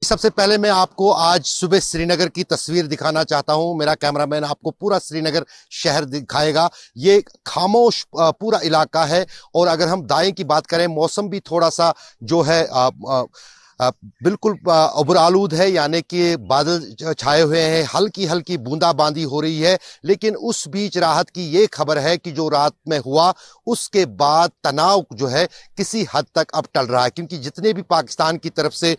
सबसे पहले मैं आपको आज सुबह श्रीनगर की तस्वीर दिखाना चाहता हूं। मेरा कैमरामैन आपको पूरा श्रीनगर शहर दिखाएगा। ये खामोश पूरा इलाका है। और अगर हम दाएं की बात करें, मौसम भी थोड़ा सा जो है बिल्कुल उबरालूद है, यानी कि बादल छाए हुए हैं, हल्की हल्की बूंदाबांदी हो रही है। लेकिन उस बीच राहत की ये खबर है कि जो रात में हुआ उसके बाद तनाव जो है किसी हद तक अब टल रहा है, क्योंकि जितने भी पाकिस्तान की तरफ से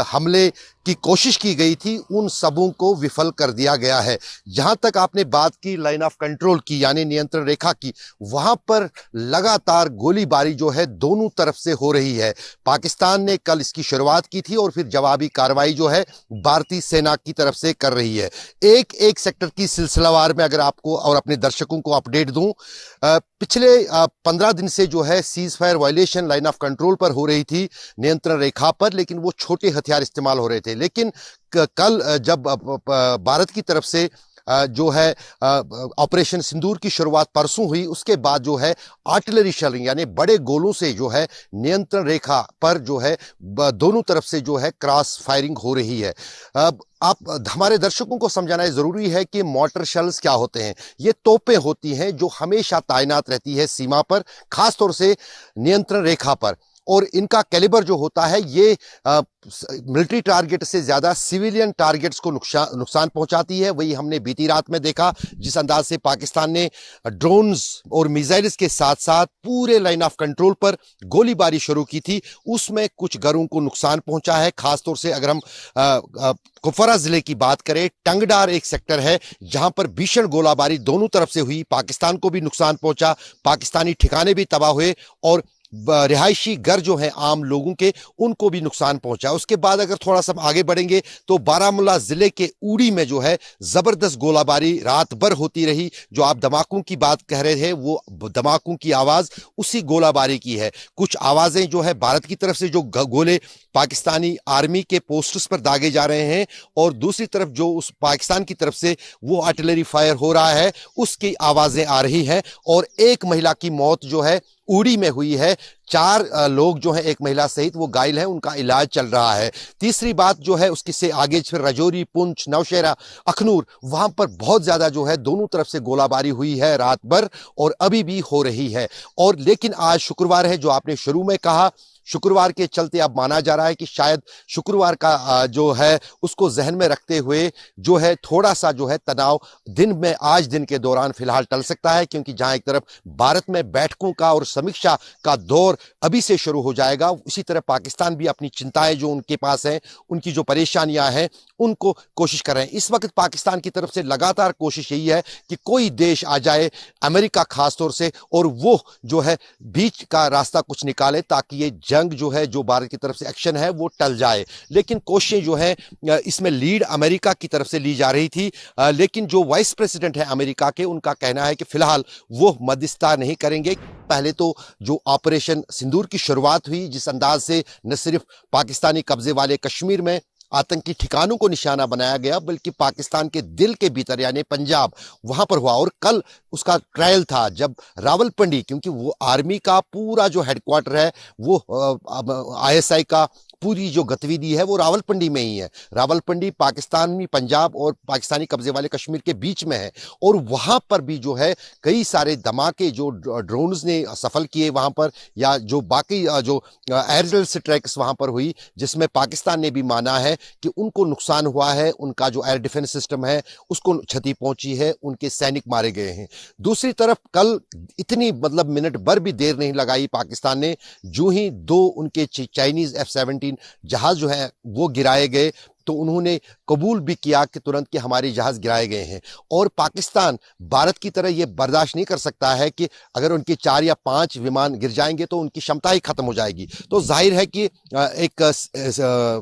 हमले की कोशिश की गई थी उन सबों को विफल कर दिया गया है। जहां तक आपने बात की लाइन ऑफ कंट्रोल की, यानी नियंत्रण रेखा की, वहां पर लगातार गोलीबारी जो है दोनों तरफ से हो रही है। पाकिस्तान ने कल इसकी शुरुआत की थी और फिर जवाबी कार्रवाई जो है भारतीय सेना की तरफ से कर रही है। एक एक सेक्टर की सिलसिलावार में अगर आपको और अपने दर्शकों को अपडेट दूं, पिछले 15 दिन से जो है cease fire violation line of control पर हो रही थी, नियंत्रण रेखा पर, लेकिन वो छोटे हथियार इस्तेमाल हो रहे थे। लेकिन कल जब भारत की तरफ से जो है ऑपरेशन सिंदूर की शुरुआत परसों हुई, उसके बाद जो है आर्टिलरी शेलिंग यानी बड़े गोलों से जो है नियंत्रण रेखा पर जो है दोनों तरफ से जो है क्रॉस फायरिंग हो रही है। आप हमारे दर्शकों को समझाना जरूरी है कि मॉर्टर शेल्स क्या होते हैं। ये तोपें होती हैं जो हमेशा तैनात रहती है सीमा पर, खासतौर से नियंत्रण रेखा पर, और इनका कैलिबर जो होता है ये मिलिट्री टारगेट से ज्यादा सिविलियन टारगेट्स को नुकसान पहुंचाती है। वही हमने बीती रात में देखा, जिस अंदाज से पाकिस्तान ने ड्रोन्स और मिसाइल्स के साथ साथ पूरे लाइन ऑफ कंट्रोल पर गोलीबारी शुरू की थी, उसमें कुछ घरों को नुकसान पहुंचा है। खासतौर से अगर हम कुपवारा जिले की बात करें, टंगडार एक सेक्टर है जहां पर भीषण गोलाबारी दोनों तरफ से हुई, पाकिस्तान को भी नुकसान पहुंचा, पाकिस्तानी ठिकाने भी तबाह हुए और रिहायशी घर जो है आम लोगों के, उनको भी नुकसान पहुंचा। उसके बाद अगर थोड़ा सा आगे बढ़ेंगे तो बारामूला जिले के उड़ी में जो है जबरदस्त गोलाबारी रात भर होती रही। जो आप धमाकों की बात कह रहे थे, वो धमाकों की आवाज उसी गोलाबारी की है। कुछ आवाजें जो है भारत की तरफ से जो गोले पाकिस्तानी आर्मी के पोस्टर्स पर दागे जा रहे हैं, और दूसरी तरफ जो उस पाकिस्तान की तरफ से वो आर्टिलरी फायर हो रहा है, उसकी आवाजें आ रही हैं। और एक महिला की मौत जो है उड़ी में हुई है। 4 लोग जो हैं, एक महिला सहित, वो घायल हैं, उनका इलाज चल रहा है। तीसरी बात जो है उसकी से आगे फिर रजौरी, पुंछ, नौशेरा, अखनूर, वहां पर बहुत ज्यादा जो है दोनों तरफ से गोलाबारी हुई है रात भर और अभी भी हो रही है। और लेकिन आज शुक्रवार है, जो आपने शुरू में कहा, शुक्रवार के चलते अब माना जा रहा है कि शायद शुक्रवार का जो है उसको जहन में रखते हुए जो है थोड़ा सा जो है तनाव दिन में आज दिन के दौरान फिलहाल टल सकता है, क्योंकि जहां एक तरफ भारत में बैठकों का और समीक्षा का दौर अभी से शुरू हो जाएगा, उसी तरह पाकिस्तान भी अपनी चिंताएं जो उनके पास हैं, उनकी जो परेशानियां हैं, उनको कोशिश कर रहे हैं। इस वक्त पाकिस्तान की तरफ से लगातार कोशिश यही है कि कोई देश आ जाए, अमेरिका खासतौर से, और वो जो है बीच का रास्ता कुछ निकाले ताकि ये जंग जो है, जो भारत की तरफ से एक्शन है, वो टल जाए। लेकिन कोशिशें जो है इसमें लीड अमेरिका की तरफ से ली जा रही थी, लेकिन जो वाइस प्रेसिडेंट है अमेरिका के, उनका कहना है कि फिलहाल वो मध्यस्थता नहीं करेंगे। पहले तो जो ऑपरेशन सिंदूर की शुरुआत हुई, जिस अंदाज से न सिर्फ पाकिस्तानी कब्जे वाले कश्मीर में आतंकी ठिकानों को निशाना बनाया गया, बल्कि पाकिस्तान के दिल के भीतर यानी पंजाब, वहां पर हुआ। और कल उसका ट्रायल था जब रावलपिंडी, क्योंकि वो आर्मी का पूरा जो हेडक्वार्टर है, वो आईएसआई का पूरी जो गतिविधि है वो रावलपिंडी में ही है। रावलपिंडी पाकिस्तानी पंजाब और पाकिस्तानी कब्जे वाले कश्मीर के बीच में है, और वहां पर भी जो है कई सारे धमाके जो ड्रोन्स ने सफल किए वहां पर, या जो बाकी जो एयर स्ट्राइक्स वहां पर हुई, जिसमें पाकिस्तान ने भी माना है कि उनको नुकसान हुआ है, उनका जो एयर डिफेंस सिस्टम है उसको क्षति पहुंची है, उनके सैनिक मारे गए हैं। दूसरी तरफ कल इतनी मतलब मिनट भर भी देर नहीं लगाई पाकिस्तान ने, जो ही 2 उनके चाइनीज F-17 जहाज जो है वो गिराए गए, तो उन्होंने कबूल भी किया कि तुरंत कि हमारे जहाज गिराए गए हैं। और पाकिस्तान भारत की तरह यह बर्दाश्त नहीं कर सकता है कि अगर उनके 4 या 5 विमान गिर जाएंगे तो उनकी क्षमता ही खत्म हो जाएगी। तो जाहिर है कि एक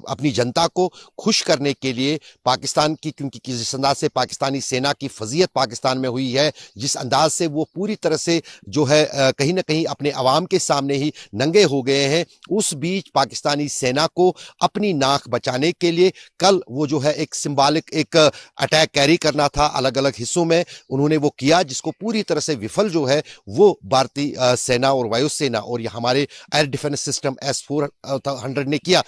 अपनी जनता को खुश करने के लिए पाकिस्तान की, क्योंकि जिस अंदाज से पाकिस्तानी सेना की फजीयत पाकिस्तान में हुई है, जिस अंदाज से वो पूरी तरह से जो है कहीं ना कहीं अपने अवाम के सामने ही नंगे हो गए हैं, उस बीच पाकिस्तानी सेना को अपनी नाक बचाने के लिए कल वो जो है एक सिंबॉलिक एक अटैक कैरी करना था अलग अलग हिस्सों में, उन्होंने वो किया, जिसको पूरी तरह से विफल जो है वो भारतीय सेना और वायुसेना और ये हमारे एयर डिफेंस सिस्टम S-400 ने किया।